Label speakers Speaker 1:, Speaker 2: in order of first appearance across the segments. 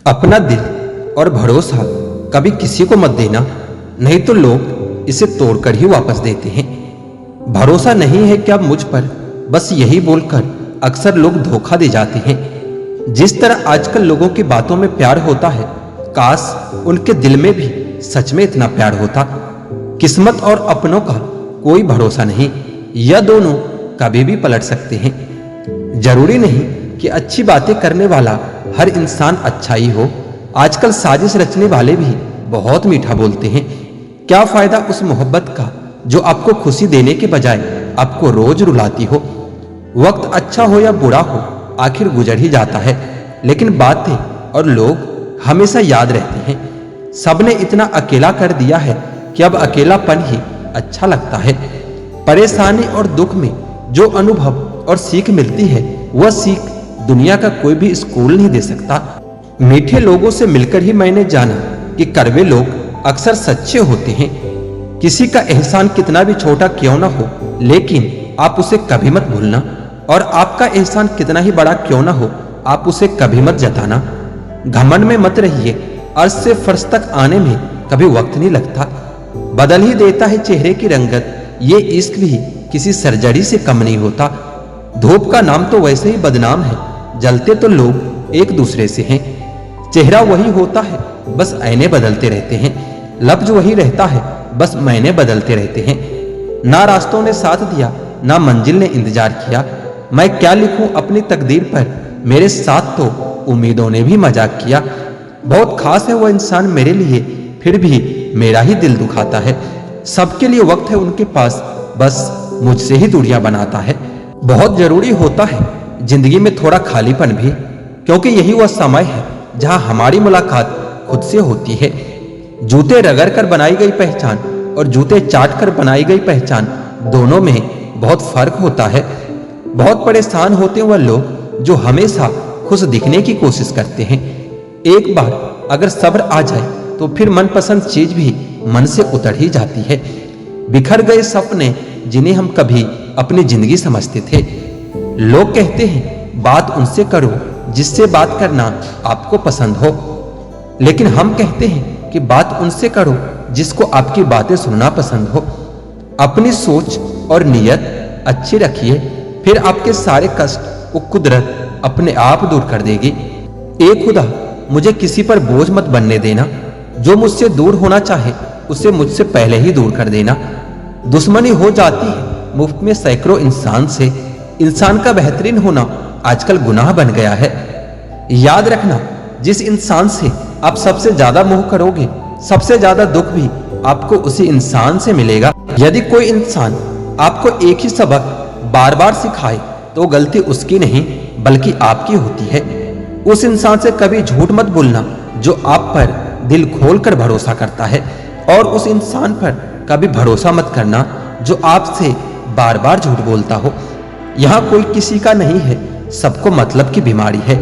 Speaker 1: अपना दिल और भरोसा कभी किसी को मत देना, नहीं तो लोग इसे तोड़कर ही वापस देते हैं। भरोसा नहीं है क्या मुझ पर, बस यही बोलकर अक्सर लोग धोखा दे जाते हैं। जिस तरह आजकल लोगों की बातों में प्यार होता है, काश उनके दिल में भी सच में इतना प्यार होता। किस्मत और अपनों का कोई भरोसा नहीं, यह दोनों कभी भी पलट सकते हैं। जरूरी नहीं कि अच्छी बातें करने वाला हर इंसान अच्छा ही हो। आजकल साजिश रचने वाले भी बहुत मीठा बोलते हैं। क्या फायदा उस मोहब्बत का जो आपको खुशी देने के बजाय आपको रोज रुलाती हो। वक्त अच्छा हो या बुरा हो, आखिर गुजर ही जाता है, लेकिन बातें और लोग हमेशा याद रहते हैं। सबने इतना अकेला कर दिया है कि अब अकेलापन ही अच्छा लगता है। परेशानी और दुख में जो अनुभव और सीख मिलती है, वह सीख दुनिया का कोई भी स्कूल नहीं दे सकता। मीठे लोगों से मिलकर ही मैंने जाना कि कड़वे लोग अक्सर सच्चे होते हैं। किसी का एहसान कितना भी छोटा क्यों ना हो, लेकिन आप उसे कभी मत भूलना, और आपका एहसान कितना ही बड़ा क्यों ना हो, आप उसे कभी मत जताना। घमंड में मत रहिए, अर्श से फर्श तक आने में कभी वक्त नहीं लगता। बदल ही देता है चेहरे की रंगत, ये इश्क भी किसी सर्जरी से कम नहीं होता। धूप का नाम तो वैसे ही बदनाम है, जलते तो लोग एक दूसरे से हैं। चेहरा वही होता है, बस आईने बदलते रहते हैं। लफ्ज वही रहता है, बस मायने बदलते रहते हैं। ना रास्तों ने साथ दिया, ना मंजिल ने इंतजार किया। मैं क्या लिखूं अपनी तकदीर पर, मेरे साथ तो उम्मीदों ने भी मजाक किया। बहुत खास है वो इंसान मेरे लिए, फिर भी मेरा ही दिल दुखाता है। सबके लिए वक्त है उनके पास, बस मुझसे ही दूरियां बनाता है। बहुत जरूरी होता है जिंदगी में थोड़ा खालीपन भी, क्योंकि यही वह समय है जहां हमारी मुलाकात खुद से होती है। जूते रगड़ कर बनाई गई पहचान और जूते चाट कर बनाई गई पहचान, दोनों में बहुत फर्क होता है। बहुत परेशान होते हैं वह लोग जो हमेशा खुश दिखने की कोशिश करते हैं। एक बार अगर सब्र आ जाए तो फिर मनपसंद चीज भी मन से उतर ही जाती है। बिखर गए सपने जिन्हें हम कभी अपनी जिंदगी समझते थे। लोग कहते हैं बात उनसे करो जिससे बात करना आपको पसंद हो, लेकिन हम कहते हैं कि बात उनसे करो जिसको आपकी बातें सुनना पसंद हो। अपनी सोच और नीयत अच्छी रखिए, फिर आपके सारे कष्ट वो कुदरत अपने आप दूर कर देगी। ए खुदा, मुझे किसी पर बोझ मत बनने देना। जो मुझसे दूर होना चाहे उसे मुझसे पहले ही दूर कर देना। दुश्मनी हो जाती है मुफ्त में सैकड़ों इंसान से। इंसान का बेहतरीन होना आजकल गुनाह बन गया है। याद रखना, जिस इंसान से आप सबसे ज्यादा मोह करोगे, सबसे ज्यादा दुख भी आपको उसी इंसान से मिलेगा। यदि कोई इंसान आपको एक ही सबक बार बार सिखाए तो गलती उसकी नहीं बल्कि आपकी होती है। उस इंसान से कभी झूठ मत बोलना जो आप पर दिल खोलकर भरोसा करता है, और उस इंसान पर कभी भरोसा मत करना जो आपसे बार बार झूठ बोलता हो। यहाँ कोई किसी का नहीं है, सबको मतलब की बीमारी है।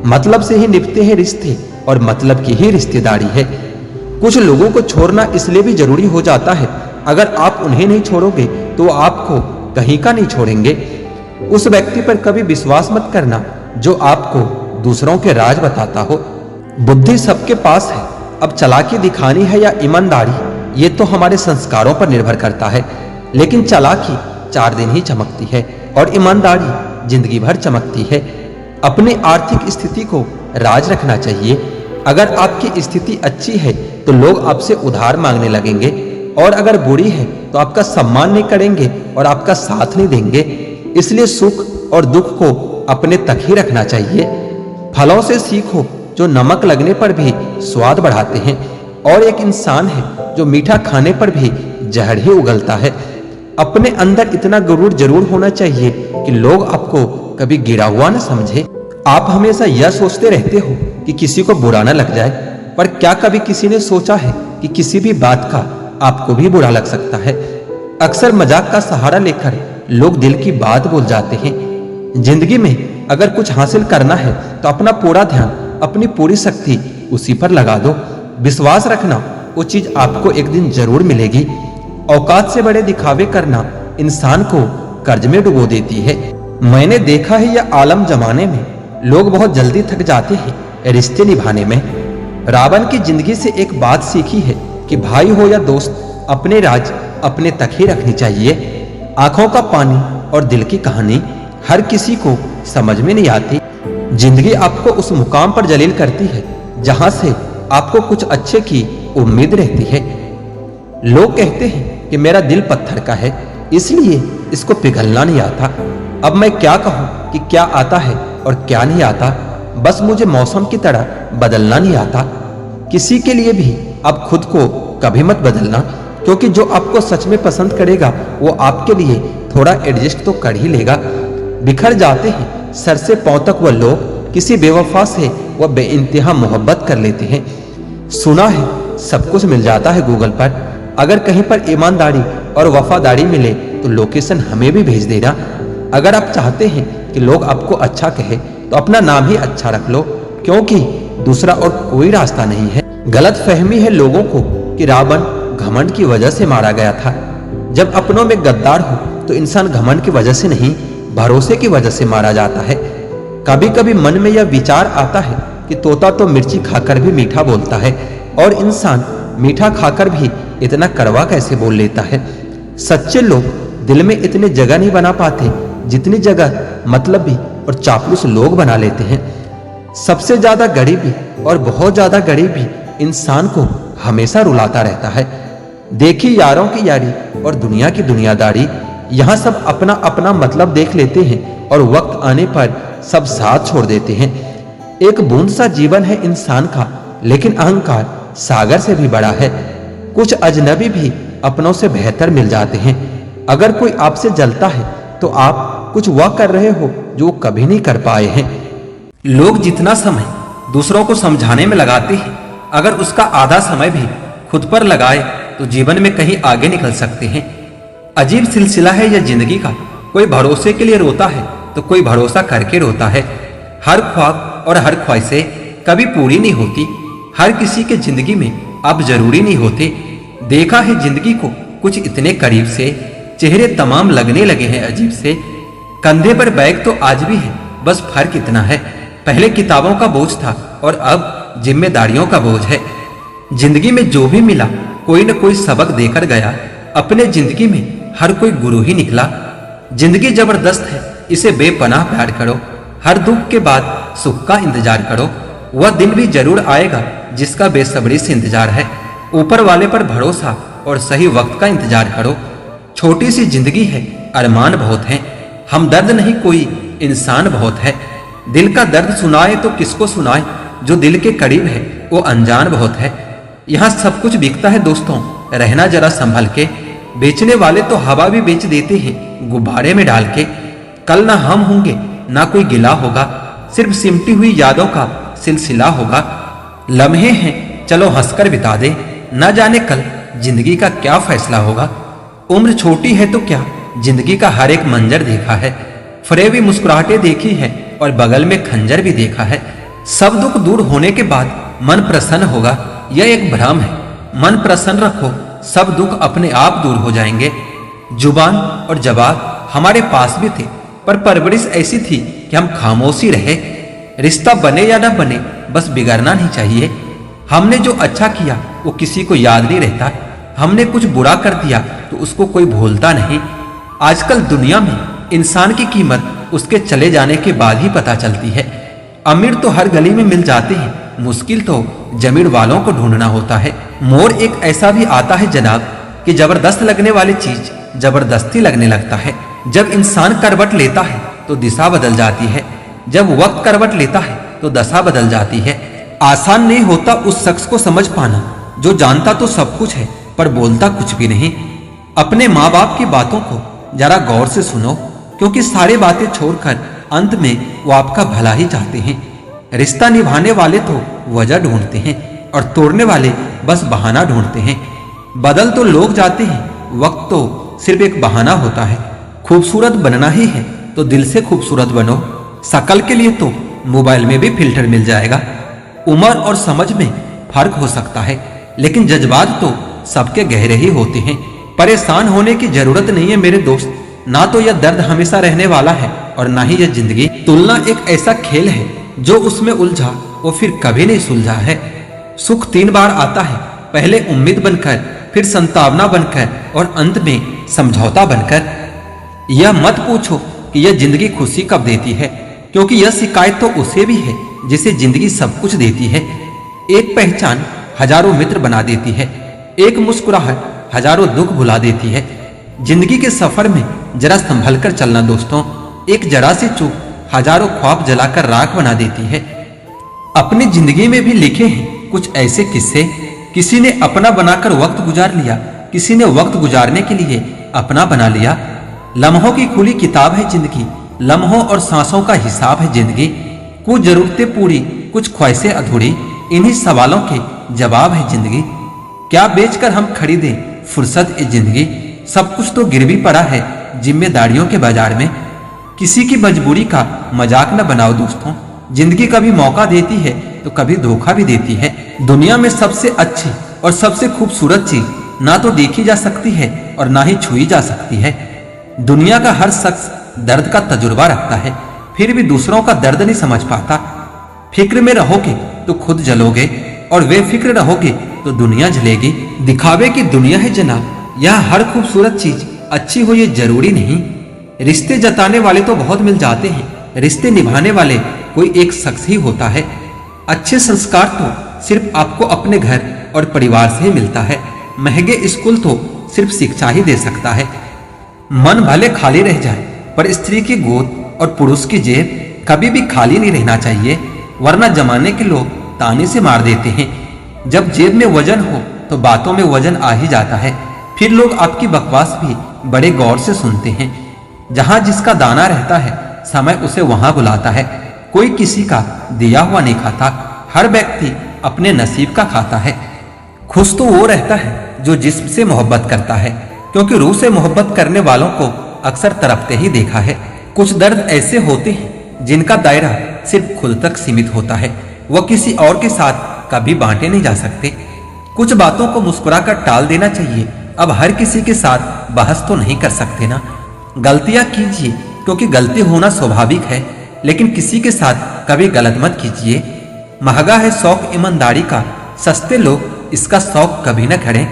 Speaker 1: मतलब से ही निभते हैं रिश्ते और मतलब की ही रिश्तेदारी है। कुछ लोगों को छोड़ना इसलिए भी जरूरी हो जाता है, अगर आप उन्हें नहीं छोड़ोगे तो आपको कहीं का नहीं छोड़ेंगे। उस व्यक्ति पर कभी विश्वास मत करना जो आपको दूसरों के राज बताता हो। बुद्धि सबके पास है, अब चालाकी दिखानी है या ईमानदारी, ये तो हमारे संस्कारों पर निर्भर करता है। लेकिन चालाकी 4 दिन ही चमकती है और ईमानदारी जिंदगी भर चमकती है। अपनी आर्थिक स्थिति को राज रखना चाहिए। अगर आपकी स्थिति अच्छी है तो लोग आपसे उधार मांगने लगेंगे, और अगर बुरी है तो आपका सम्मान नहीं करेंगे और आपका साथ नहीं देंगे। इसलिए सुख और दुख को अपने तक ही रखना चाहिए। फलों से सीखो जो नमक लगने पर भी स्वाद बढ़ाते हैं, और एक इंसान है जो मीठा खाने पर भी जहर ही उगलता है। अपने अंदर इतना गुरूर जरूर होना चाहिए कि लोग आपको कभी गिरा हुआ न समझे। आप हमेशा यह सोचते रहते हो कि किसी को बुरा न लग जाए, पर क्या कभी किसी ने सोचा है कि किसी भी बात का आपको भी बुरा लग सकता है। अक्सर मजाक का सहारा लेकर लोग दिल की बात बोल जाते हैं। जिंदगी में अगर कुछ हासिल करना है तो अपना पूरा ध्यान, अपनी पूरी शक्ति उसी पर लगा दो। विश्वास रखना, वो चीज आपको एक दिन जरूर मिलेगी। औकात से बड़े दिखावे करना इंसान को कर्ज में डुबो देती है। मैंने देखा है यह आलम जमाने में लोग बहुत जल्दी थक जाते हैं, रिश्ते निभाने में। रावण की जिंदगी से एक बात सीखी है कि भाई हो या दोस्त, अपने राज अपने तक ही रखनी चाहिए। आंखों का पानी और दिल की कहानी हर किसी को समझ में नहीं आती। जिंदगी आपको उस मुकाम पर जलील करती है जहां से आपको कुछ अच्छे की उम्मीद रहती है। लोग कहते हैं कि मेरा दिल पत्थर का है, इसलिए इसको पिघलना नहीं आता। अब मैं क्या कहूं कि क्या आता है और क्या नहीं आता। बस मुझे मौसम की तरह बदलना नहीं आता। किसी के लिए भी अब खुद को कभी मत बदलना, क्योंकि जो आपको सच में पसंद करेगा वो आपके लिए थोड़ा एडजस्ट तो कर ही लेगा। बिखर जाते हैं सर से पांव तक वह लोग, किसी बेवफा से वह बेइंतहा मोहब्बत कर लेते हैं। सुना है सब कुछ मिल जाता है गूगल पर। अगर कहीं पर ईमानदारी और वफादारी मिले तो लोकेशन हमें भी भेज देना। अगर आप चाहते हैं कि लोग आपको अच्छा कहे तो अपना नाम ही अच्छा रख लो, क्योंकि दूसरा और कोई रास्ता नहीं है। गलत फहमी है लोगों को कि रावण घमंड की वजह से मारा गया था। जब अपनों में गद्दार हो तो इंसान घमंड की वजह से नहीं, भरोसे की वजह से मारा जाता है। कभी कभी मन में यह विचार आता है कि तोता तो मिर्ची खाकर भी मीठा बोलता है, और इंसान मीठा खाकर भी इतना कड़वा कैसे बोल लेता है। सच्चे लोग दिल में इतने जगह नहीं बना पाते जितनी जगह मतलबी और चापलूस लोग बना लेते हैं। सबसे ज्यादा गरीबी और बहुत ज्यादा गरीबी इंसान को हमेशा रुलाता रहता है। देखी यारों की यारी और दुनिया की दुनियादारी, यहाँ सब अपना अपना मतलब देख लेते हैं और वक्त आने पर सब साथ छोड़ देते हैं। एक बूंद सा जीवन है इंसान का, लेकिन अहंकार सागर से भी बड़ा है। कुछ अजनबी भी अपनों से बेहतर मिल जाते हैं। अगर कोई आपसे जलता है तो आप कुछ वह कर रहे हो जो कभी नहीं कर पाए हैं। लोग जितना समय दूसरों को समझाने में लगाते हैं, अगर उसका आधा समय भी खुद पर लगाए तो जीवन में कहीं आगे निकल सकते हैं। अजीब सिलसिला है यह जिंदगी का। कोई भरोसे के लिए रोता है तो कोई भरोसा करके रोता है। हर ख्वाब और हर ख्वाहिशें कभी पूरी नहीं होती। हर किसी के जिंदगी में अब जरूरी नहीं होते। देखा है जिंदगी को कुछ इतने करीब से, चेहरे तमाम लगने लगे हैं अजीब से। कंधे पर बैग तो आज भी है, बस फर्क इतना है, पहले किताबों का बोझ था और अब जिम्मेदारियों का बोझ है। जिंदगी में जो भी मिला कोई न कोई सबक देकर गया। अपने जिंदगी में हर कोई गुरु ही निकला। जिंदगी जबरदस्त है, इसे बेपनाह प्यार करो। हर दुख के बाद सुख का इंतजार करो। वह दिन भी जरूर आएगा जिसका बेसब्री से इंतजार है। ऊपर वाले पर भरोसा और सही वक्त का इंतजार करो। छोटी सी जिंदगी है, अरमान बहुत हैं। हमदर्द नहीं कोई, इंसान बहुत है। दिल का दर्द सुनाए तो किसको सुनाए, जो दिल के करीब है वो अनजान बहुत है। यहाँ सब कुछ बिकता है दोस्तों, रहना जरा संभल के। बेचने वाले तो हवा भी बेच देते हैं गुब्बारे में डाल के। कल ना हम होंगे ना कोई गिला होगा, सिर्फ सिमटी हुई यादों का सिलसिला होगा। लम्हे हैं चलो हंसकर बिता दे, न जाने कल जिंदगी का क्या फैसला होगा। उम्र छोटी है तो क्या, जिंदगी का हर एक मंजर देखा है। फरेबी मुस्कुराहटें देखी है और बगल में खंजर भी देखा है। सब दुख दूर होने के बाद मन प्रसन्न होगा, यह एक भ्रम है। मन प्रसन्न रखो, सब दुख अपने आप दूर हो जाएंगे। जुबान और जवाब हमारे पास भी थे, पर परवरिश ऐसी थी कि हम खामोशी रहे। रिश्ता बने या ना बने, बस बिगड़ना नहीं चाहिए। हमने जो अच्छा किया वो किसी को याद नहीं रहता। हमने कुछ बुरा कर दिया तो उसको कोई भूलता नहीं। आजकल दुनिया में इंसान की कीमत उसके चले जाने के बाद ही पता चलती है। अमीर तो हर गली में मिल जाते हैं, मुश्किल तो जमीन वालों को ढूंढना होता है। मोड़ एक ऐसा भी आता है जनाब कि जबरदस्त लगने वाली चीज जबरदस्ती लगने लगता है। जब इंसान करवट लेता है तो दिशा बदल जाती है, जब वक्त करवट लेता है तो दशा बदल जाती है। आसान नहीं होता उस शख्स को समझ पाना जो जानता तो सब कुछ है पर बोलता कुछ भी नहीं। अपने माँ बाप की बातों को जरा गौर से सुनो, क्योंकि सारी बातें छोड़कर अंत में वो आपका भला ही चाहते हैं। रिश्ता निभाने वाले तो वजह ढूंढते हैं और तोड़ने वाले बस बहाना ढूंढते हैं। बदल तो लोग जाते हैं, वक्त तो सिर्फ एक बहाना होता है। खूबसूरत बनना ही है तो दिल से खूबसूरत बनो। शकल के लिए तो मोबाइल में भी फिल्टर मिल जाएगा। उम्र और समझ में फर्क हो सकता है, लेकिन जज्बात तो सबके गहरे ही होते हैं। परेशान होने की जरूरत नहीं है मेरे दोस्त, ना तो यह दर्द हमेशा रहने वाला है और ना ही यह जिंदगी। तुलना एक ऐसा खेल है जो उसमें उलझा वो फिर कभी नहीं सुलझा है। सुख 3 बार आता है, पहले उम्मीद बनकर, फिर संतावना बनकर और अंत में समझौता बनकर। यह मत पूछो कि यह जिंदगी खुशी कब देती है, क्योंकि यह शिकायत तो उसे भी है जिसे जिंदगी सब कुछ देती है। एक पहचान हजारों मित्र बना देती है, एक मुस्कुराहट हजारों दुख भुला देती है। जिंदगी के सफर में जरा संभल कर चलना दोस्तों, एक जरा सी चूक हजारों ख्वाब जलाकर राख बना देती है। अपनी जिंदगी में भी लिखे हैं कुछ ऐसे किस्से, किसी ने अपना बनाकर वक्त गुजार लिया, किसी ने वक्त गुजारने के लिए अपना बना लिया। लम्हों की खुली किताब है जिंदगी, लम्हों और सांसों का हिसाब है जिंदगी। कुछ जरूरतें पूरी, कुछ ख्वाहिशें अधूरी, इन्हीं सवालों के जवाब है जिंदगी। क्या बेचकर हम खरीदें फुर्सत ए जिंदगी, सब कुछ तो गिरवी पड़ा है जिम्मेदारियों के बाजार में। किसी की मजबूरी का मजाक न बनाओ दोस्तों, जिंदगी कभी मौका देती है तो कभी धोखा भी देती है। दुनिया में सबसे अच्छी और सबसे खूबसूरत चीज ना तो देखी जा सकती है और ना ही छुई जा सकती है। दुनिया का हर शख्स दर्द का तजुर्बा रखता है, फिर भी दूसरों का दर्द नहीं समझ पाता। फिक्र में रहोगे तो खुद जलोगे और बेफिक्र रहोगे तो दुनिया जलेगी। दिखावे की दुनिया है जनाब, यह हर खूबसूरत चीज अच्छी हो ये जरूरी नहीं। रिश्ते जताने वाले तो बहुत मिल जाते हैं, रिश्ते निभाने वाले कोई एक शख्स ही होता है। अच्छे संस्कार तो सिर्फ आपको अपने घर और परिवार से ही मिलता है, महंगे स्कूल तो सिर्फ शिक्षा ही दे सकता है। मन भले खाली रह जाए पर स्त्री की गोद और पुरुष की जेब कभी भी खाली नहीं रहना चाहिए, वरना जमाने के लोग ताने से मार देते हैं। जब जेब में वजन हो तो बातों में वजन आ ही जाता है, फिर लोग आपकी बकवास भी बड़े गौर से सुनते हैं। जहां जिसका दाना रहता है समय उसे वहां बुलाता है। कोई किसी का दिया हुआ नहीं खाता, हर व्यक्ति अपने नसीब का खाता है। खुश तो वो रहता है जो जिस्म से मोहब्बत करता है, क्योंकि रूह से मोहब्बत करने वालों को अक्सर तड़पते ही देखा है। कुछ दर्द ऐसे होते हैं जिनका दायरा सिर्फ खुद तक सीमित होता है, वह किसी और के साथ कभी बांटे नहीं जा सकते। कुछ बातों को मुस्कुराकर टाल देना चाहिए, अब हर किसी के साथ बहस तो नहीं कर सकते ना। गलतियां कीजिए क्योंकि गलती होना स्वाभाविक है, लेकिन किसी के साथ कभी गलत मत कीजिए। महंगा है शौक ईमानदारी का, सस्ते लोग इसका शौक कभी न करें।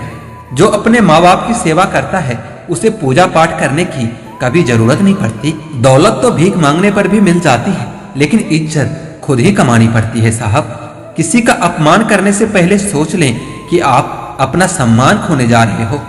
Speaker 1: जो अपने माँ बाप की सेवा करता है उसे पूजा पाठ करने की कभी जरूरत नहीं पड़ती। दौलत तो भीख मांगने पर भी मिल जाती है, लेकिन इज्जत खुद ही कमानी पड़ती है साहब। किसी का अपमान करने से पहले सोच लें कि आप अपना सम्मान खोने जा रहे हो।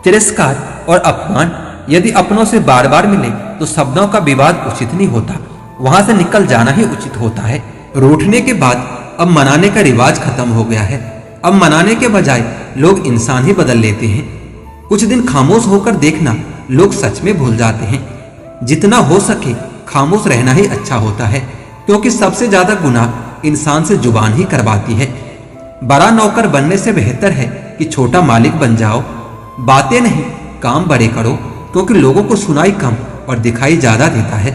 Speaker 1: तिरस्कार और अपमान यदि अपनों से बार बार मिले तो शब्दों का विवाद उचित नहीं होता, वहां से निकल जाना ही उचित होता है। रूठने के बाद अब मनाने का रिवाज खत्म हो गया है, अब मनाने के बजाय लोग इंसान ही बदल लेते हैं। कुछ दिन खामोश होकर देखना, लोग सच में भूल जाते हैं। जितना हो सके खामोश रहना ही अच्छा होता है, क्योंकि सबसे ज्यादा गुनाह इंसान से जुबान ही करवाती है। बड़ा नौकर बनने से बेहतर है कि छोटा मालिक बन जाओ। बातें नहीं काम बड़े करो, क्योंकि लोगों को सुनाई कम और दिखाई ज्यादा देता है।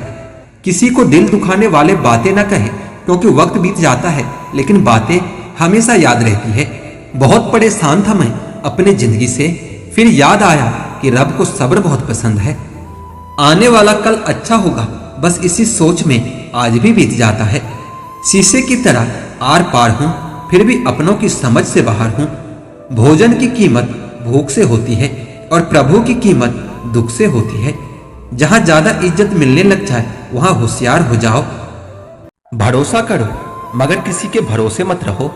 Speaker 1: किसी को दिल दुखाने वाले बातें न कहें, क्योंकि वक्त बीत जाता है लेकिन बातें हमेशा याद रहती है। बहुत परेशान था मैं अपने जिंदगी से, फिर याद आया कि रब को सब्र बहुत पसंद है। आने वाला कल अच्छा होगा, बस इसी सोच में आज भी बीत जाता है। शीशे की तरह आर पार हूं, फिर भी अपनों की समझ से बाहर हूं। भोजन की कीमत भूख से होती है और प्रभु की कीमत दुख से होती है। जहां ज्यादा इज्जत मिलने लग जाए वहां होशियार हो जाओ। भरोसा करो मगर किसी के भरोसे मत रहो।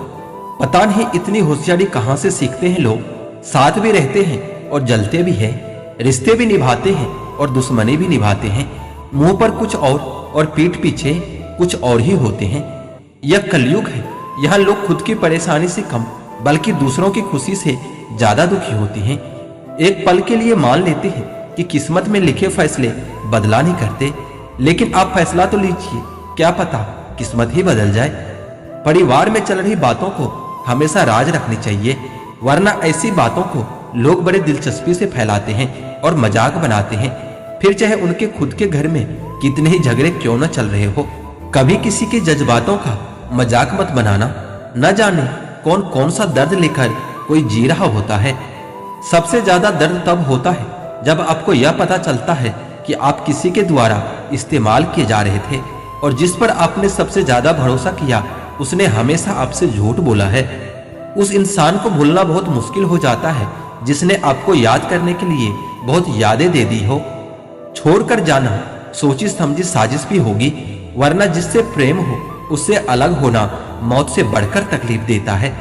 Speaker 1: पता नहीं इतनी होशियारी कहां से सीखते हैं लोग। साथ भी रहते हैं और जलते भी हैं, रिश्ते भी निभाते हैं और दुश्मनी भी निभाते हैं। मुंह पर कुछ और पीठ पीछे कुछ और ही होते हैं। यह कलयुग है, यहाँ लोग खुद की परेशानी से कम बल्कि दूसरों की खुशी से ज्यादा दुखी होते हैं। एक पल के लिए मान लेते हैं कि किस्मत में लिखे फैसले बदला नहीं करते, लेकिन आप फैसला तो लीजिए, क्या पता किस्मत ही बदल जाए। परिवार में चल रही बातों को हमेशा राज रखनी चाहिए, वरना ऐसी बातों को लोग बड़े दिलचस्पी से फैलाते हैं और मजाक बनाते हैं, फिर चाहे उनके खुद के घर में कितने ही झगड़े क्यों न चल रहे हो। कभी किसी के जज्बातों का मजाक मत बनाना, न जाने कौन कौन सा दर्द लेकर कोई जी रहा होता है। सबसे ज्यादा दर्द तब होता है जब आपको यह पता चलता है कि आप किसी के द्वारा इस्तेमाल किए जा रहे थे और जिस पर आपने सबसे ज्यादा भरोसा किया उसने हमेशा आपसे झूठ बोला है। उस इंसान को भूलना बहुत मुश्किल हो जाता है जिसने आपको याद करने के लिए बहुत यादें दे दी हो। छोड़कर जाना सोची समझी साजिश भी होगी, वरना जिससे प्रेम हो उससे अलग होना मौत से बढ़कर तकलीफ देता है।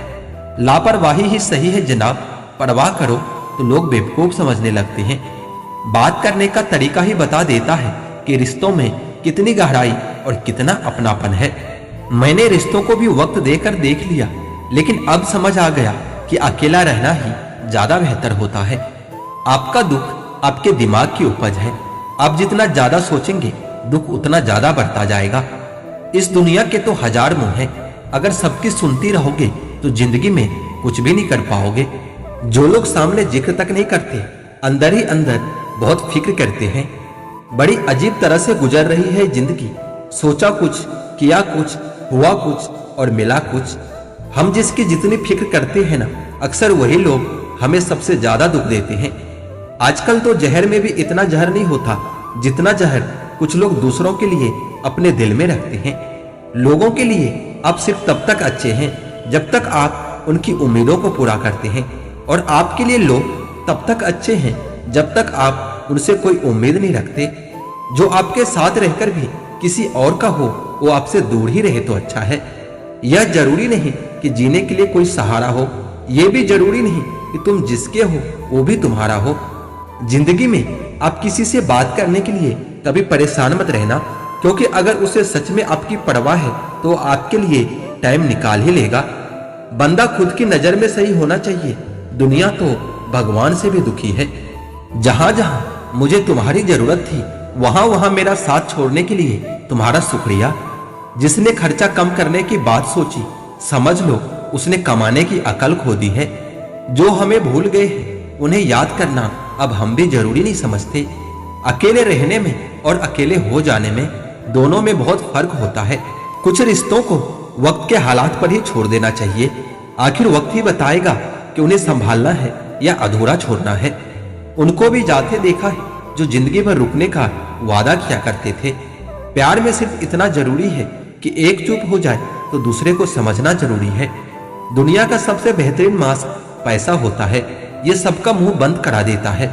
Speaker 1: लापरवाही ही सही है जनाब, परवाह करो तो लोग बेवकूफ समझने लगते हैं। बात करने का तरीका ही बता देता है कि रिश्तों में कितनी गहराई और कितना अपनापन है। मैंने रिश्तों को भी वक्त देकर देख लिया, लेकिन अब समझ आ गया कि अकेला रहना ही ज्यादा बेहतर होता है। आपका दुख आपके दिमाग की उपज है। आप जितना ज्यादा सोचेंगे दुख उतना ज्यादा बढ़ता जाएगा। इस दुनिया के तो हजार मुंह हैं, अगर सबकी सुनती रहोगे तो जिंदगी में कुछ भी नहीं कर पाओगे। जो लोग सामने जिक्र तक नहीं करते, अंदर ही अंदर बहुत फिक्र करते हैं। बड़ी अजीब तरह से गुजर रही है जिंदगी। सोचा कुछ, किया कुछ, हुआ कुछ और मिला कुछ। हम जिसकी जितनी फिक्र करते हैं ना, अक्सर वही लोग हमें सबसे ज्यादा दुख देते हैं। आजकल तो जहर में भी इतना जहर नहीं होता जितना जहर कुछ लोग दूसरों के लिए अपने दिल में रखते हैं। लोगों के लिए आप सिर्फ तब तक अच्छे हैं जब तक आप उनकी उम्मीदों को पूरा करते हैं, और आपके लिए लोग तब तक अच्छे हैं जब तक आप उनसे कोई उम्मीद नहीं रखते। जो आपके साथ रहकर भी किसी और का हो वो आपसे दूर ही रहे तो अच्छा है। यह जरूरी नहीं कि जीने के लिए कोई सहारा हो, यह भी जरूरी नहीं कि तुम जिसके हो वो भी तुम्हारा हो। जिंदगी में आप किसी से बात करने के लिए कभी परेशान मत रहना, क्योंकि अगर उसे सच में आपकी परवाह है तो आपके लिए टाइम निकाल ही लेगा। बंदा खुद की नजर में सही होना चाहिए। दुनिया तो भगवान से भी दुखी है। जहां जहां मुझे तुम्हारी जरूरत थी वहां वहां मेरा साथ छोड़ने के लिए तुम्हारा शुक्रिया। जिसने खर्चा कम करने की बात सोची, समझ लो उसने कमाने की अकल खो दी है। जो हमें भूल गए हैं उन्हें याद करना अब हम भी जरूरी नहीं समझते। अकेले रहने में और अकेले हो जाने में दोनों में बहुत फर्क होता है। कुछ रिश्तों को वक्त के हालात पर ही छोड़ देना चाहिए। आखिर वक्त ही बताएगा कि उन्हें संभालना है या अधूरा छोड़ना है। उनको भी जाते देखा है जो जिंदगी भर रुकने का वादा किया करते थे। प्यार में सिर्फ इतना जरूरी है कि एक चुप हो जाए तो दूसरे को समझना जरूरी है। दुनिया का सबसे बेहतरीन मास्क पैसा होता है, ये सबका मुंह बंद करा देता है।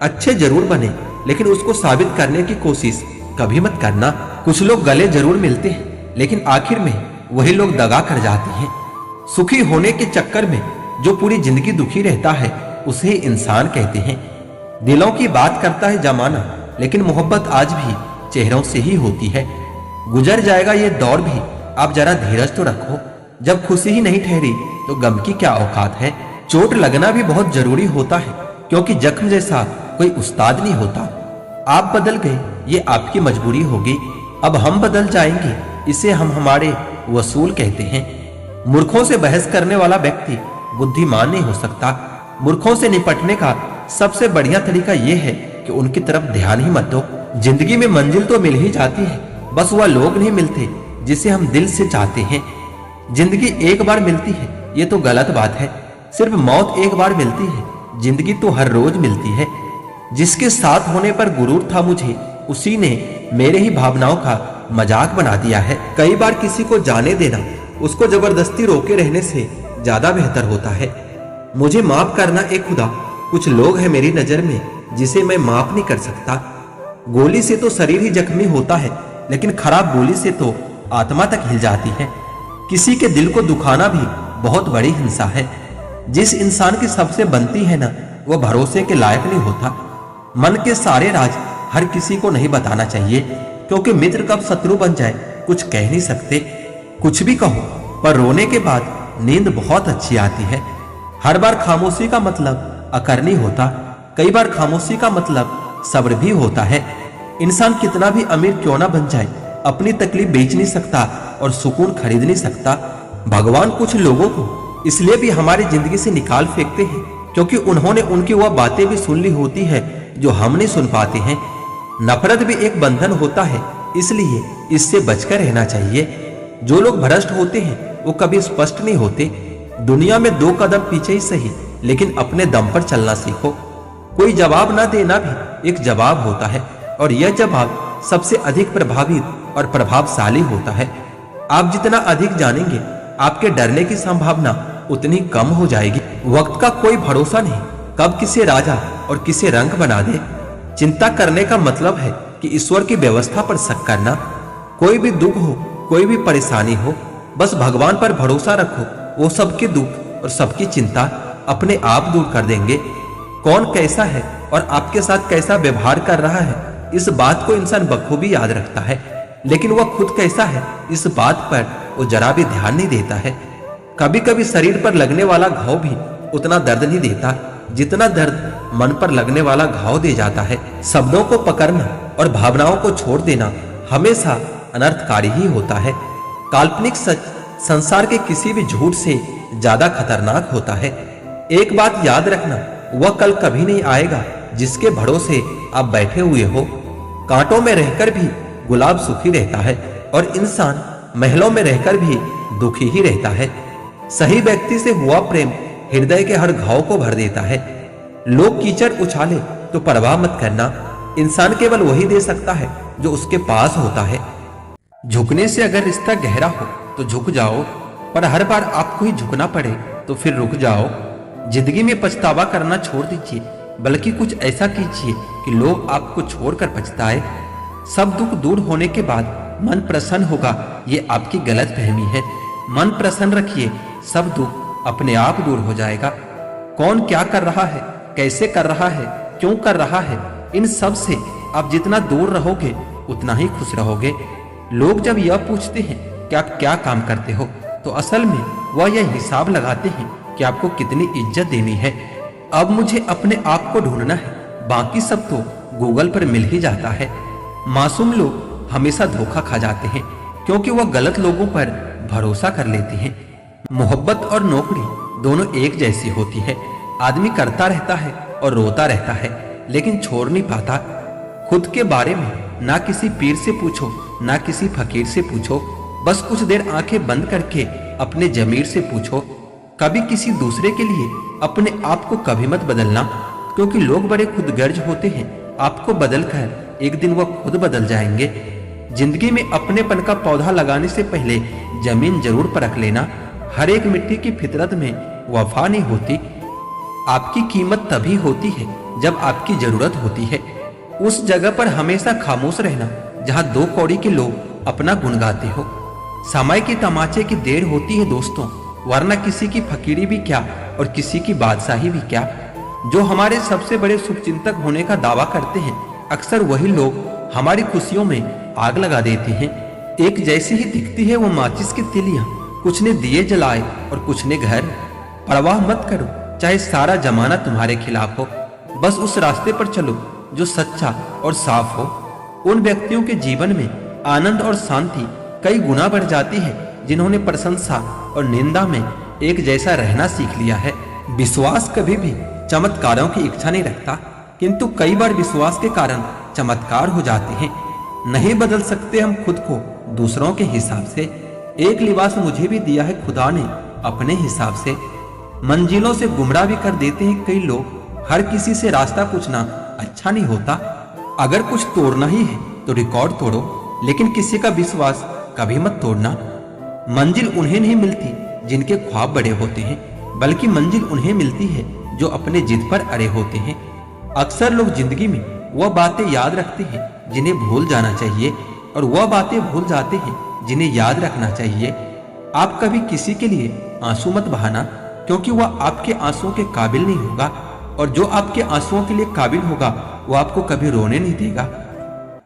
Speaker 1: अच्छे जरूर बने, लेकिन उसको साबित करने की कोशिश कभी मत करना। कुछ लोग गले जरूर मिलते हैं, लेकिन आखिर में वही लोग दगा कर जाते हैं। सुखी होने के चक्कर में जो पूरी जिंदगी दुखी रहता है उसे इंसान कहते हैं। दिलों की बात करता है जमाना, लेकिन मोहब्बत आज भी चेहरों से ही होती है। गुजर जाएगा ये दौर भी, आप जरा धीरज तो रखो। जब खुशी ही नहीं ठहरी तो गम की क्या औकात है। चोट लगना भी बहुत जरूरी होता है, क्योंकि जख्म जैसा कोई उस्ताद नहीं होता। आप बदल गए, ये आपकी मजबूरी होगी। अब हम बदल जाएंगे, इसे हम हमारे वसूल कहते हैं। मूर्खों से बहस करने वाला व्यक्ति बुद्धिमान नहीं हो सकता। मूर्खों से निपटने का सबसे बढ़िया तरीका यह है कि उनकी तरफ ध्यान ही मत दो। जिंदगी में मंजिल तो मिल ही जाती है, बस वह लोग नहीं मिलते जिसे हम दिल से चाहते हैं। जिंदगी एक बार मिलती है, ये तो गलत बात है। सिर्फ मौत एक बार मिलती है, जिंदगी तो हर रोज मिलती है। जिसके साथ होने पर गुरूर था मुझे, उसी ने मेरे ही भावनाओं का मजाक बना दिया है। कई बार किसी को जाने देना उसको जबरदस्ती रोके रहने से ज्यादा बेहतर होता है। मुझे माफ करना ए खुदा, कुछ लोग हैं मेरी नजर में जिसे मैं माफ नहीं कर सकता। गोली से तो शरीर ही जख्मी होता है, लेकिन खराब बोली से तो आत्मा तक हिल जाती है। किसी के दिल को दुखाना भी बहुत बड़ी हिंसा है। जिस इंसान की सबसे बनती है ना, वह भरोसे के लायक नहीं होता। मन के सारे राज हर किसी को नहीं बताना चाहिए, क्योंकि मित्र कब शत्रु बन जाए कुछ कह नहीं सकते। कुछ भी कहो, पर रोने के बाद नींद बहुत अच्छी आती है। हर बार खामोशी का मतलब अकर नहीं होता, कई बार खामोशी का मतलब सब्र भी होता है। इंसान कितना भी अमीर क्यों ना बन जाए, अपनी तकलीफ बेच नहीं सकता और सुकून खरीद नहीं सकता। भगवान कुछ लोगों को इसलिए भी हमारी जिंदगी से निकाल फेंकते हैं क्योंकि उन्होंने उनकी वह बातें भी सुन ली होती है जो हम नहीं सुन पाते हैं। नफरत भी एक बंधन होता है, इसलिए इससे बचकर रहना चाहिए। जो लोग भ्रष्ट होते हैं वो कभी स्पष्ट नहीं होते। दुनिया में 2 कदम पीछे ही सही, लेकिन अपने दम पर चलना सीखो। कोई जवाब ना देना भी एक जवाब होता है, और यह जवाब सबसे अधिक प्रभावित और प्रभावशाली होता है। आप जितना अधिक जानेंगे, आपके डरने की संभावना उतनी कम हो जाएगी। वक्त का कोई भरोसा नहीं, कब किसे राजा और किसे रंक बना दे। चिंता करने का मतलब है कि ईश्वर की व्यवस्था पर शक करना। कोई भी दुख हो, कोई भी परेशानी हो, बस भगवान पर भरोसा रखो। वो सबके दुख और सबकी चिंता अपने आप दूर कर देंगे। कौन कैसा है और आपके साथ कैसा व्यवहार कर रहा है, इस बात को इंसान बखूबी याद रखता है, लेकिन वह खुद कैसा है इस बात पर वो जरा भी ध्यान नहीं देता है। कभी कभी शरीर पर लगने वाला घाव भी उतना दर्द नहीं देता जितना दर्द मन पर लगने वाला घाव दे जाता है। शब्दों को पकड़ना और भावनाओं को छोड़ देना हमेशा अनर्थकारी ही होता है। काल्पनिक सच संसार के किसी भी झूठ से ज्यादा खतरनाक होता है। एक बात याद रखना, वह कल कभी नहीं आएगा जिसके भरोसे आप बैठे हुए हो। कांटों में रहकर भी गुलाब सुखी रहता है और इंसान महलों में रहकर भी दुखी ही रहता है। सही व्यक्ति से हुआ प्रेम हृदय के हर घाव को भर देता है। लोग कीचड़ उछाले तो परवाह मत करना, इंसान केवल वही दे सकता है जो उसके पास होता है। झुकने से अगर रिश्ता गहरा हो तो झुक जाओ, पर हर बार आपको ही झुकना पड़े तो फिर रुक जाओ। जिंदगी में पछतावा करना छोड़ दीजिए, बल्कि कुछ ऐसा कीजिए कि लोग आपको छोड़कर पछताए। सब दुख दूर होने के बाद मन प्रसन्न होगा, ये आपकी गलत फहमी है। मन प्रसन्न रखिए, सब दुख अपने आप दूर हो जाएगा। कौन क्या कर रहा है, कैसे कर रहा है, क्यों कर रहा है, इन सब से आप जितना दूर रहोगे उतना ही खुश रहोगे। लोग जब यह पूछते हैं कि आप क्या काम करते हो, तो असल में वह यह हिसाब लगाते हैं कि आपको कितनी इज्जत देनी है। अब मुझे अपने आप को ढूंढना है, बाकी सब तो गूगल पर मिल ही जाता है। मासूम लोग हमेशा धोखा खा जाते हैं क्योंकि वह गलत लोगों पर भरोसा कर लेते हैं। मोहब्बत और नौकरी दोनों एक जैसी होती है। आदमी करता रहता है और रोता रहता है, लेकिन छोड़ नहीं पाता। खुद के बारे में ना किसी पीर से पूछो, ना किसी फकीर से पूछो। बस कुछ देर आंखें बंद करके अपने जमीर से पूछो। कभी किसी दूसरे के लिए अपने आप को कभी मत बदलना, क्योंकि लोग बड़े खुदगर्ज होते हैं। आपको बदलकर एक दिन वह खुद बदल जाएंगे। जिंदगी में अपनेपन का पौधा लगाने से पहले जमीन जरूर परख लेना। हर एक मिट्टी की फितरत में वफा नहीं होती। आपकी कीमत तभी होती है जब आपकी जरूरत होती है। उस जगह पर हमेशा खामोश रहना जहां दो कौड़ी के लोग अपना गुण गाते हो। समय की तमाचे की देर होती है दोस्तों, वरना किसी की फकीरी भी क्या और किसी की बादशाही भी क्या। जो हमारे सबसे बड़े शुभचिंतक होने का दावा करते हैं, अक्सर वही लोग हमारी खुशियों में आग लगा देते हैं। एक जैसी ही दिखती है वो माचिस की तिलियां, कुछ ने दिए जलाए और कुछ ने घर। परवाह मत करो चाहे सारा जमाना तुम्हारे खिलाफ हो, बस उस रास्ते पर चलो जो सच्चा और साफ हो। उन व्यक्तियों के जीवन में आनंद और शांति कई गुना बढ़ जाती है जिन्होंने प्रशंसा और निंदा में एक जैसा रहना सीख लिया है। विश्वास कभी भी चमत्कारों की इच्छा नहीं रखता, किंतु कई बार विश्वास के कारण चमत्कार हो जाते हैं। नहीं बदल सकते हम खुद को दूसरों के हिसाब से। एक लिबास मुझे भी दिया है खुदा ने अपने हिसाब से। मंजिलों से गुमराह भी कर देते हैं कई लोग। हर किसी से रास्ता पूछना अच्छा नहीं होता। अगर कुछ तोड़ना ही है तो रिकॉर्ड तोड़ो, लेकिन किसी का विश्वास कभी मत तोड़ना। मंजिल उन्हें नहीं मिलती जिनके ख्वाब बड़े होते हैं, बल्कि मंजिल उन्हें मिलती है जो अपने जिद पर अड़े होते हैं। अक्सर लोग जिंदगी में वह बातें याद रखते हैं जिन्हें भूल जाना चाहिए, और वह बातें भूल जाते हैं जिन्हें याद रखना चाहिए। आप कभी किसी के लिए आंसू मत बहाना, क्योंकि वह आपके आंसुओं के काबिल नहीं होगा, और जो आपके आंसुओं के लिए काबिल होगा वह आपको कभी रोने नहीं देगा।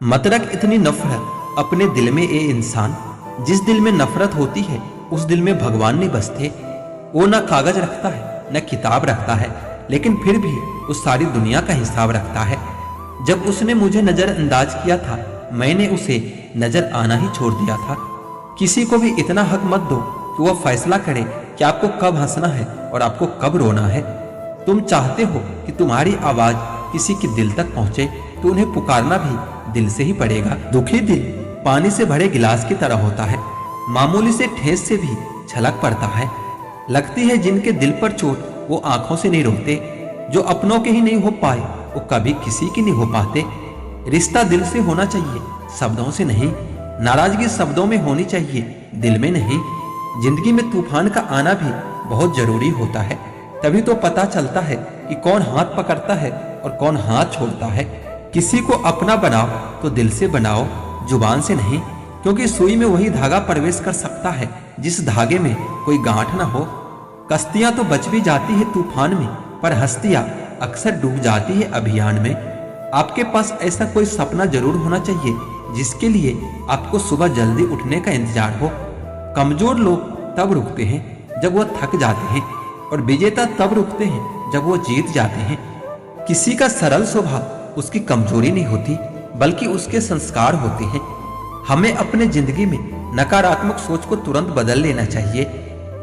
Speaker 1: मत रख इतनी नफरत अपने दिल में, ए इंसान। जिस दिल में नफरत होती है उस दिल में भगवान नहीं बसते। वो न कागज रखता है न किताब रखता है, लेकिन फिर भी उस सारी दुनिया का हिसाब रखता है। जब उसने मुझे नजरअंदाज किया था, मैंने उसे नजर आना ही छोड़ दिया था। किसी को भी इतना हक मत दो कि वह फैसला करे कि आपको कब हंसना है और आपको कब रोना है। तुम चाहते हो कि तुम्हारी आवाज किसी के दिल तक पहुंचे, तो उन्हें पुकारना भी दिल से ही पड़ेगा। दुखी दिल पानी से भरे गिलास की तरह होता है, मामूली से ठेस से भी छलक पड़ता है। लगती है जिनके दिल पर चोट वो आंखों से नहीं रोते। जो अपनों के ही नहीं हो पाए वो कभी किसी की नहीं हो पाते। रिश्ता दिल से होना चाहिए, शब्दों से नहीं। नाराजगी शब्दों में होनी चाहिए, दिल में नहीं। जिंदगी में तूफान का आना भी बहुत जरूरी होता है, तभी तो पता चलता है कि कौन हाथ पकड़ता है और कौन हाथ छोड़ता है। किसी को अपना बनाओ तो दिल से बनाओ, जुबान से नहीं, क्योंकि सुई में वही धागा प्रवेश कर सकता है जिस धागे में कोई गांठ ना हो। कश्तियां तो बच भी जाती है तूफान में, पर हस्तियां अक्सर डूब जाती है अभियान में। आपके पास ऐसा कोई सपना जरूर होना चाहिए जिसके लिए आपको सुबह जल्दी उठने का इंतजार हो। कमजोर लोग तब रुकते हैं जब वो थक जाते हैं, और विजेता तब रुकते हैं जब वो जीत जाते हैं। किसी का सरल स्वभाव उसकी कमजोरी नहीं होती, बल्कि उसके संस्कार होते हैं। हमें अपने जिंदगी में नकारात्मक सोच को तुरंत बदल लेना चाहिए।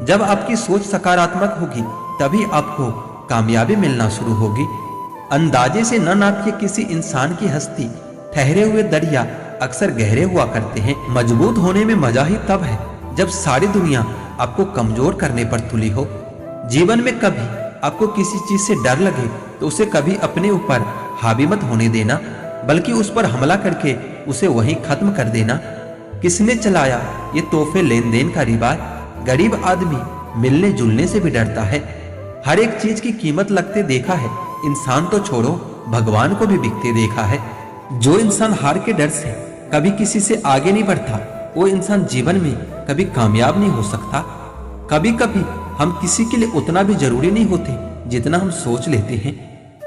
Speaker 1: जब आपकी सोच सकारात्मक होगी तभी आपको कामयाबी मिलना शुरू होगी। अंदाजे से न नापिए किसी इंसान की हस्ती, ठहरे हुए दरिया अक्सर गहरे हुआ करते हैं। मजबूत होने में मजा ही तब है जब सारी दुनिया आपको कमजोर करने पर तुली हो। जीवन में कभी आपको किसी चीज से डर लगे तो उसे कभी अपने ऊपर हावी मत होने देना, बल्कि उस पर हमला करके उसे वहीं खत्म कर देना। किसने चलाया ये तोहफे लेन देन का रिवाज? गरीब आदमी मिलने जुलने से भी डरता है। हर एक चीज की कीमत लगते देखा है, इंसान तो छोड़ो भगवान को भी बिकते देखा है। जो इंसान हार के डर से कभी किसी से आगे नहीं बढ़ता, वो इंसान जीवन में कभी कामयाब नहीं हो सकता। कभी कभी हम किसी के लिए उतना भी जरूरी नहीं होते जितना हम सोच लेते हैं।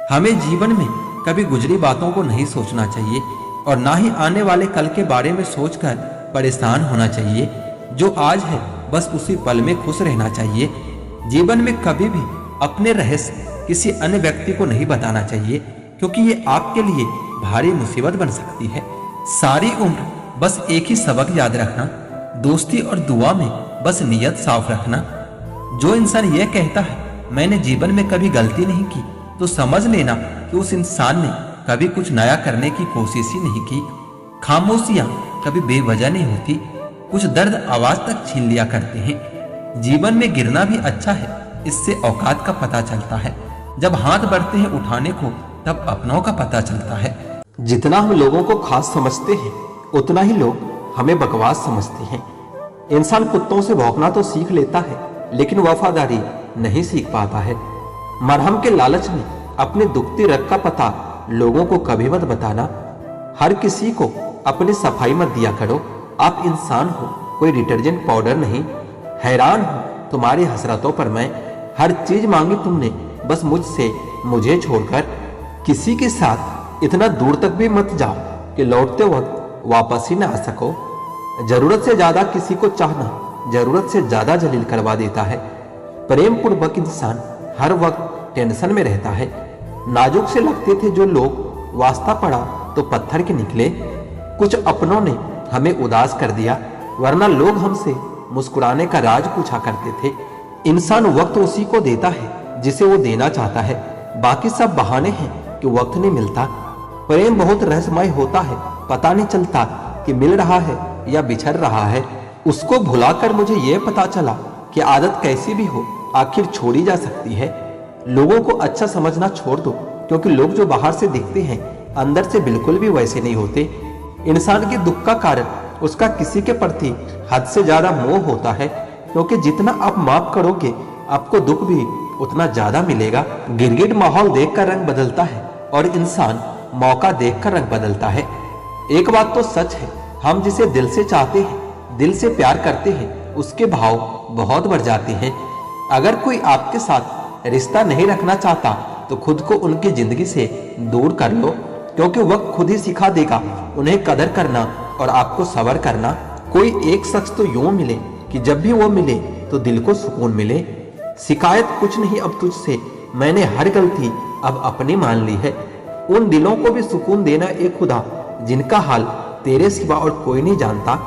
Speaker 1: हमें जीवन में कभी गुजरी बातों को नहीं सोचना चाहिए, और ना ही आने वाले कल के बारे में सोचकर परेशान होना चाहिए। जो आज है बस उसी पल में खुश रहना चाहिए। जीवन में कभी भी अपने रहस्य किसी अन्य व्यक्ति को नहीं बताना चाहिए, क्योंकि ये आपके लिए भारी मुसीबत बन सकती है। सारी उम्र बस एक ही सबक याद रखना, दोस्ती और दुआ में बस नियत साफ रखना। जो इंसान यह कहता है मैंने जीवन में कभी गलती नहीं की, तो समझ लेना कि उस इंसान ने कभी कुछ नया करने की कोशिश ही नहीं की। खामोशियां कभी बेवजह नहीं होती, कुछ दर्द आवाज तक छीन लिया करते हैं। जीवन में गिरना भी अच्छा है, इससे औकात का पता चलता है। जब हाथ बढ़ते हैं उठाने को, तब अपनों का पता चलता है। जितना हम लोगों को खास समझते हैं, उतना ही लोग हमें बकवास समझते हैं। इंसान कुत्तों से भौंकना तो सीख लेता है, लेकिन वफादारी नहीं सीख पाता है। मरहम के लालच में अपने दुखती रग का पता लोगों को कभी मत बताना। हर किसी को अपनी सफाई मत दिया करो। आप इंसान हो, कोई डिटर्जेंट पाउडर नहीं। हैरान हूं तुम्हारी हसरतों पर मैं, हर चीज मांगी तुमने बस मुझसे, मुझे छोड़कर। किसी के साथ इतना दूर तक भी मत जाओ कि लौटते वक्त वापस ही ना आ सको। जरूरत से ज्यादा किसी को चाहना जरूरत से ज्यादा जलील करवा देता है। प्रेम पूर्वक इंसान हर वक्त टेंशन में रहता है। नाजुक से लगते थे जो लोग, वास्ता पड़ा तो पत्थर के निकले। कुछ अपनों ने हमें उदास कर दिया, वरना लोग हमसे मुस्कुराने का राज पूछा करते थे। इंसान वक्त उसी को देता है जिसे वो देना चाहता है, बाकी सब बहाने हैं कि वक्त नहीं मिलता। प्रेम बहुत रहस्यमय होता है, पता नहीं चलता कि मिल रहा है या बिछड़ रहा है। उसको भुलाकर मुझे यह पता चला कि आदत कैसी भी हो आखिर छोड़ी जा सकती है। लोगों को अच्छा समझना छोड़ दो, क्योंकि लोग जो बाहर से दिखते हैं अंदर से बिल्कुल भी वैसे नहीं होते। इंसान के दुख का कारण उसका किसी के प्रति हद से ज्यादा मोह होता है, क्योंकि जितना आप माफ करोगे आपको दुख भी उतना ज्यादा मिलेगा। गिरगिट माहौल देखकर रंग बदलता है और इंसान मौका देखकर रंग बदलता है। एक बात तो सच है, हम जिसे दिल से चाहते हैं, दिल से प्यार करते हैं, उसके भाव बहुत बढ़ जाते हैं। अगर कोई आपके साथ रिश्ता नहीं रखना चाहता तो खुद को उनकी जिंदगी से दूर कर लो, क्योंकि वक्त खुद ही सिखा देगा उन्हें कदर करना और आपको सब्र करना। कोई एक शख्स तो यूं मिले कि जब भी वो मिले तो दिल को सुकून मिले। शिकायत कुछ नहीं अब तुझसे, मैंने हर गलती अब अपनी मान ली है। उन दिलों को भी सुकून देना एक खुदा जिनका हाल तेरे सिवा और कोई नहीं जानता।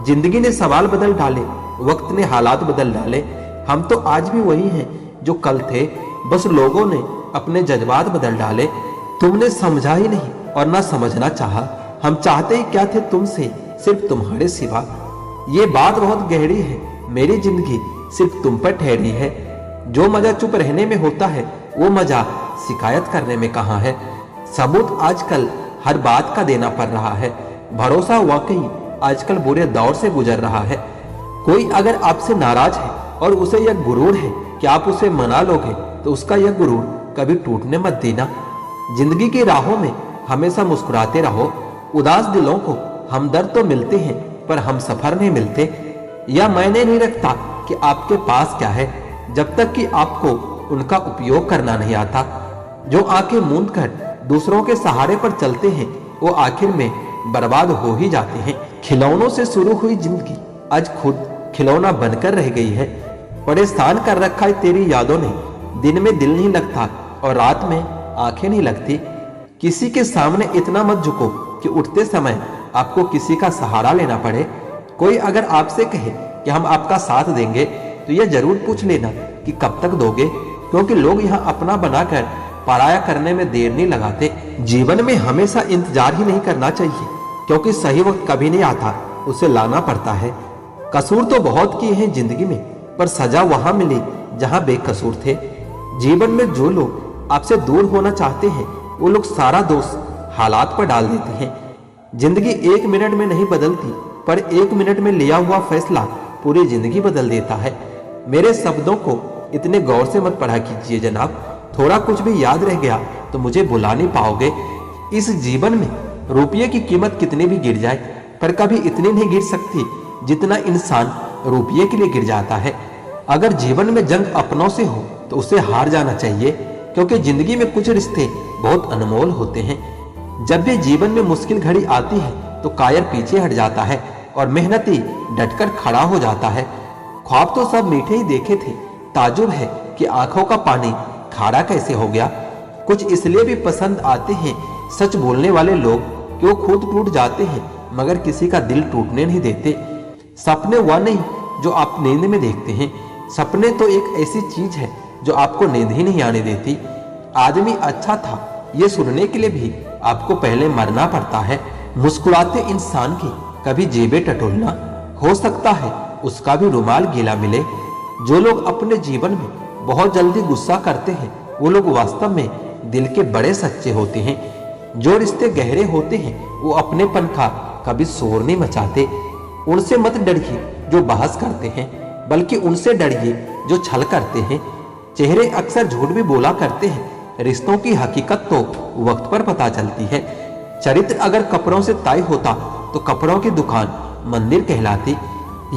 Speaker 1: जिंदगी ने सवाल बदल डाले, वक्त ने हालात बदल डाले। हम तो आज भी वही हैं जो कल थे, बस लोगों ने अपने जज्बात बदल डाले। तुमने समझा ही नहीं और ना समझना चाहा। हम चाहते ही क्या थे तुमसे, सिर्फ तुम्हारे सिवा। ये बात बहुत गहरी है, मेरी जिंदगी सिर्फ तुम पर ठहरी है। जो मजा चुप रहने में होता है, वो मजा शिकायत करने में कहाँ है। सबूत आजकल हर बात का देना पड़ रहा है। भरोसा वाकई आजकल बुरे दौर से गुजर रहा है। कोई अगर आपसे नाराज है और उसे यह गुरूर है कि आप उसे मना लोगे, तो उसका यह गुरूर कभी टूटने मत देना। जिंदगी की राहों में हमेशा मुस्कुराते रहो। उदास दिलों को हमदर्द तो मिलते हैं, पर हम सफर नहीं मिलते। यह मायने नहीं रखता कि आपके पास क्या है, जब तक कि आपको उनका उपयोग करना नहीं आता। जो आंखें मूंद कर दूसरों के सहारे पर चलते हैं, वो आखिर में बर्बाद हो ही जाते हैं। खिलौनों से शुरू हुई जिंदगी आज खुद खिलौना बनकर रह गई है। परेशान कर रखा है तेरी यादों ने। दिन में दिल नहीं लगता और रात में आंखें नहीं लगती। किसी के सामने इतना मत झुको कि उठते समय आपको किसी का सहारा लेना पड़े। कोई अगर आपसे कहे कि हम आपका साथ देंगे, तो यह जरूर पूछ लेना कि कब तक दोगे, क्योंकि लोग यहाँ अपना बनाकर पराया करने में देर नहीं लगाते। जीवन में हमेशा इंतजार ही नहीं करना चाहिए, क्योंकि सही वक्त कभी नहीं आता, उसे लाना पड़ता है। कसूर तो बहुत किए हैं जिंदगी में, पर सजा वहां मिली जहां बेकसूर थे। जीवन में जो लोग आपसे दूर होना चाहते हैं, वो लोग सारा दोष हालात पर डाल देते हैं। जिंदगी 1 मिनट में नहीं बदलती, पर 1 मिनट में लिया हुआ फैसला पूरी जिंदगी बदल देता है। मेरे शब्दों को इतने गौर से मत पढ़ा कीजिए जनाब। थोड़ा कुछ भी याद रह गया तो मुझे भुला नहीं पाओगे। इस जीवन में रुपये की कीमत कितनी भी गिर जाए, पर कभी इतनी नहीं गिर सकती जितना इंसान रुपये के लिए गिर जाता है। अगर जीवन में जंग अपनों से हो तो उसे हार जाना चाहिए, क्योंकि जिंदगी में कुछ रिश्ते बहुत अनमोल होते हैं। जब भी जीवन में मुश्किल घड़ी आती है तो कायर पीछे हट जाता है और मेहनती डटकर खड़ा हो जाता है। ख्वाब तो सब मीठे ही देखे थे, ताजुब है कि आंखों का पानी खारा कैसे हो गया। कुछ इसलिए भी पसंद आते हैं सच बोलने वाले लोग कि वो खुद टूट जाते हैं मगर किसी का दिल टूटने नहीं देते। सपने वह नहीं जो आप नींद में देखते हैं, सपने तो एक ऐसी चीज है जो आपको नींद ही नहीं आने देती। आदमी अच्छा था ये सुनने के लिए भी आपको पहले मरना पड़ता है। मुस्कुराते इंसान की कभी जेबें टटोलना, हो सकता है उसका भी रुमाल गीला मिले। जो लोग अपने जीवन में बहुत जल्दी गुस्सा करते हैं, वो लोग वास्तव में दिल के बड़े सच्चे होते हैं। जो रिश्ते गहरे होते हैं वो अपनेपन का कभी शोर नहीं मचाते। उनसे मत डरिए जो बहस करते हैं, बल्कि उनसे डरिए जो छल करते हैं। चेहरे अक्सर झूठ भी बोला करते हैं, रिश्तों की हकीकत तो वक्त पर पता चलती है। चरित्र अगर कपड़ों से तय होता तो कपड़ों की दुकान मंदिर कहलाती।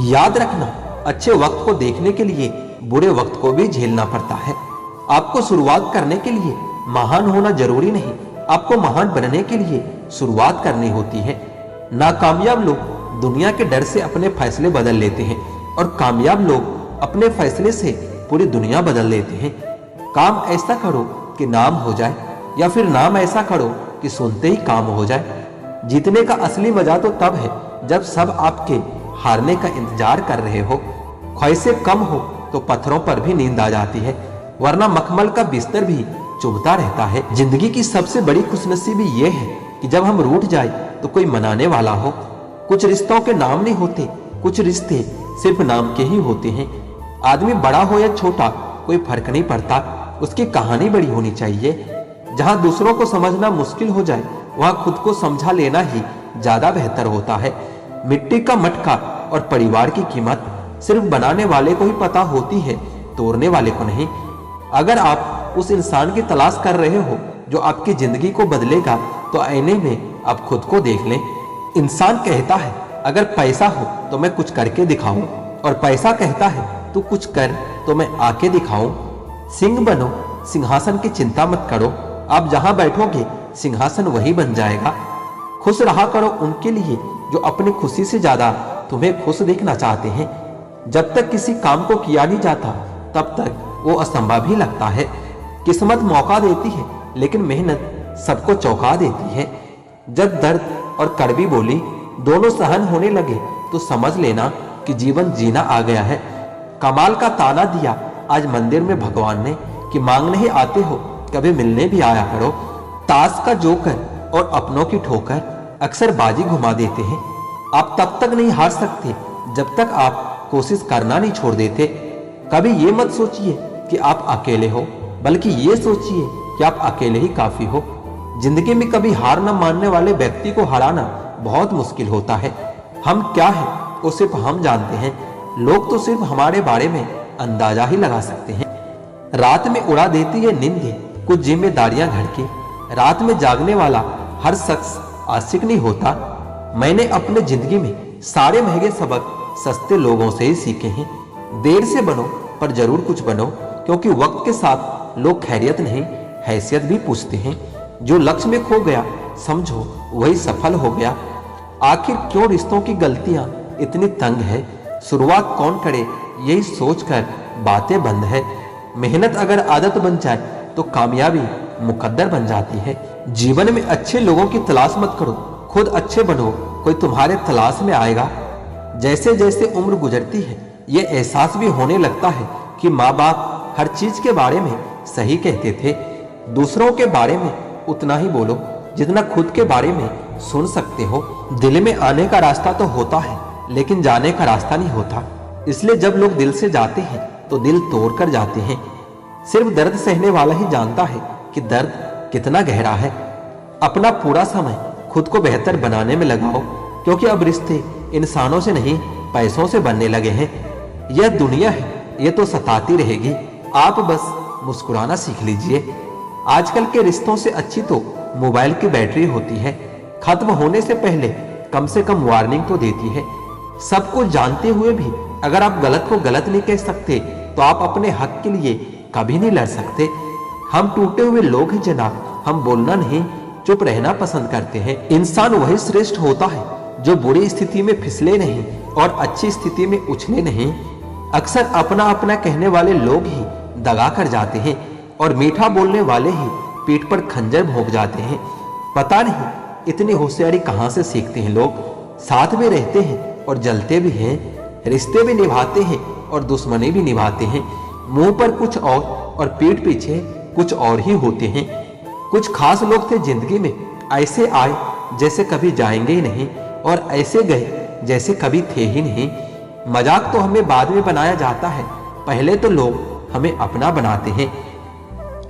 Speaker 1: याद रखना, अच्छे वक्त को देखने के लिए बुरे वक्त को भी झेलना पड़ता है। आपको शुरुआत करने के लिए महान होना जरूरी नहीं, आपको महान बनने के लिए शुरुआत करनी होती है। नाकामयाब लोग दुनिया के डर से अपने फैसले बदल लेते हैं और कामयाब लोग अपने फैसले से पूरी दुनिया बदल लेते हैं। काम ऐसा करो कि नाम हो जाए, या फिर नाम ऐसा करो कि सुनते ही काम हो जाए। जीतने का असली मजा तो तब है जब सब आपके हारने का इंतजार कर रहे हो। ख्वाहिशें कम हो तो पत्थरों पर भी नींद आ जाती है, वरना मखमल का बिस्तर भी चुभता रहता है। जिंदगी की सबसे बड़ी खुशनसीबी ये है कि जब हम रूठ जाए तो कोई मनाने वाला हो। कुछ रिश्तों के नाम नहीं होते, कुछ रिश्ते सिर्फ नाम के ही होते हैं। आदमी बड़ा हो या छोटा कोई फर्क नहीं पड़ता, उसकी कहानी बड़ी होनी चाहिए। जहां दूसरों को समझना मुश्किल हो जाए, वहां खुद को समझा लेना ही ज्यादा बेहतर होता है। मिट्टी का मटका और परिवार की कीमत सिर्फ बनाने वाले को ही पता होती है, तोड़ने वाले को नहीं। अगर आप उस इंसान की तलाश कर रहे हो जो आपकी जिंदगी को बदलेगा, तो आईने में आप खुद को देख लें। इंसान कहता है अगर पैसा हो तो मैं कुछ करके दिखाऊं, और पैसा कहता है तू कुछ कर तो मैं आके दिखाऊं। सिंह बनो, सिंहासन की चिंता मत करो, आप जहां बैठोगे सिंहासन वही बन जाएगा। खुश रहा करो उनके लिए जो अपनी खुशी से ज्यादा तुम्हें खुश देखना चाहते हैं। जब तक किसी काम को किया नहीं जाता तब तक वो असंभव ही लगता है। किस्मत मौका देती है, लेकिन मेहनत सबको चौंका देती है। जब दर्द और कड़वी बोली दोनों सहन होने लगे तो समझ लेना कि जीवन जीना आ गया है। कमाल का ताना दिया आज मंदिर में भगवान ने कि मांगने ही आते हो, कभी मिलने भी आया करो। ताश का जोकर और अपनों की ठोकर अक्सर बाजी घुमा देते हैं। आप तब तक नहीं हार सकते जब तक आप कोशिश करना नहीं छोड़ देते। कभी ये मत सोचिए कि आप अकेले हो, बल्कि ये सोचिए कि आप अकेले ही काफी हो। जिंदगी में कभी हार न मानने वाले व्यक्ति को हराना बहुत मुश्किल होता है। हम क्या है वो सिर्फ हम जानते हैं, लोग तो सिर्फ हमारे बारे में अंदाजा ही लगा सकते हैं। रात में उड़ा देती है नींद कुछ जिम्मेदारियां घर की, रात में जागने वाला हर शख्स आशिक नहीं होता। मैंने अपने जिंदगी में सारे महंगे सबक सस्ते लोगों से ही सीखे हैं। देर से बनो पर जरूर कुछ बनो, क्योंकि वक्त के साथ लोग खैरियत नहीं हैसियत भी पूछते हैं। जो लक्ष्य में खो गया समझो वही सफल हो गया। आखिर क्यों रिश्तों की गलतियां इतनी तंग है, शुरुआत कौन करे यही सोचकर बातें बंद है। मेहनत अगर आदत बन जाए तो कामयाबी मुकद्दर बन जाती है। जीवन में अच्छे लोगों की तलाश मत करो, खुद अच्छे बनो, कोई तुम्हारे तलाश में आएगा। जैसे जैसे उम्र गुजरती है ये एहसास भी होने लगता है कि माँ बाप हर चीज के बारे में सही कहते थे। दूसरों के बारे में उतना ही बोलो जितना खुद के बारे में सुन सकते हो। दिल में आने का रास्ता तो होता है लेकिन जाने का रास्ता नहीं होता, इसलिए जब लोग दिल से जाते हैं तो दिल तोड़ कर जाते हैं। सिर्फ दर्द सहने वाला ही जानता है कि दर्द कितना गहरा है। अपना पूरा समय खुद को बेहतर बनाने में लगाओ, क्योंकि अब रिश्ते इंसानों से नहीं पैसों से बनने लगे हैं। यह दुनिया है ये तो सताती रहेगी, आप बस मुस्कुराना सीख लीजिए। आजकल के रिश्तों से अच्छी तो मोबाइल की बैटरी होती है, खत्म होने से पहले कम से कम वार्निंग तो देती है। सब कुछ जानते हुए भी अगर आप गलत को गलत नहीं कह सकते तो आप अपने हक के लिए कभी नहीं लड़ सकते। हम टूटे हुए लोग हैं जनाब, हम बोलना नहीं चुप रहना पसंद करते हैं। इंसान वही श्रेष्ठ होता है जो बुरी स्थिति में फिसले नहीं और अच्छी स्थिति में उछले नहीं। अक्सर अपना अपना कहने वाले लोग ही दगा कर जाते हैं और मीठा बोलने वाले ही पीठ पर खंजर भोंक जाते हैं। पता नहीं इतनी होशियारी कहां से सीखते हैं लोग। साथ में रहते हैं और जलते भी हैं, रिश्ते भी निभाते हैं और दुश्मनी भी निभाते हैं। मुंह पर कुछ और पीठ पीछे कुछ और ही होते हैं। कुछ खास लोग थे जिंदगी में, ऐसे आए जैसे कभी जाएंगे ही नहीं और ऐसे गए जैसे कभी थे ही नहीं। मजाक तो हमें बाद में बनाया जाता है, पहले तो लोग हमें अपना बनाते हैं।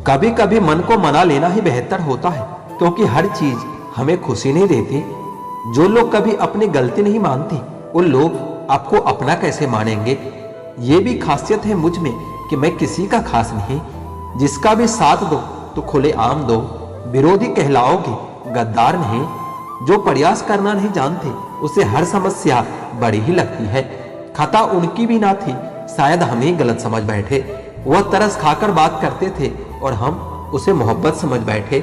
Speaker 1: कभी कभी मन को मना लेना ही बेहतर होता है, क्योंकि हर चीज हमें खुशी नहीं देती। जो लोग कभी अपनी गलती नहीं मानते वो लोग आपको अपना कैसे मानेंगे। ये भी खासियत है मुझ में कि मैं किसी का खास नहीं, जिसका भी साथ दो तो खुले आम दो। विरोधी कहलाओगे, गद्दार नहीं। जो प्रयास करना नहीं जानते उसे हर समस्या बड़ी ही लगती है। खता उनकी भी ना थी, शायद हम ही गलत समझ बैठे। वह तरस खाकर बात करते थे और हम उसे मोहब्बत समझ बैठे।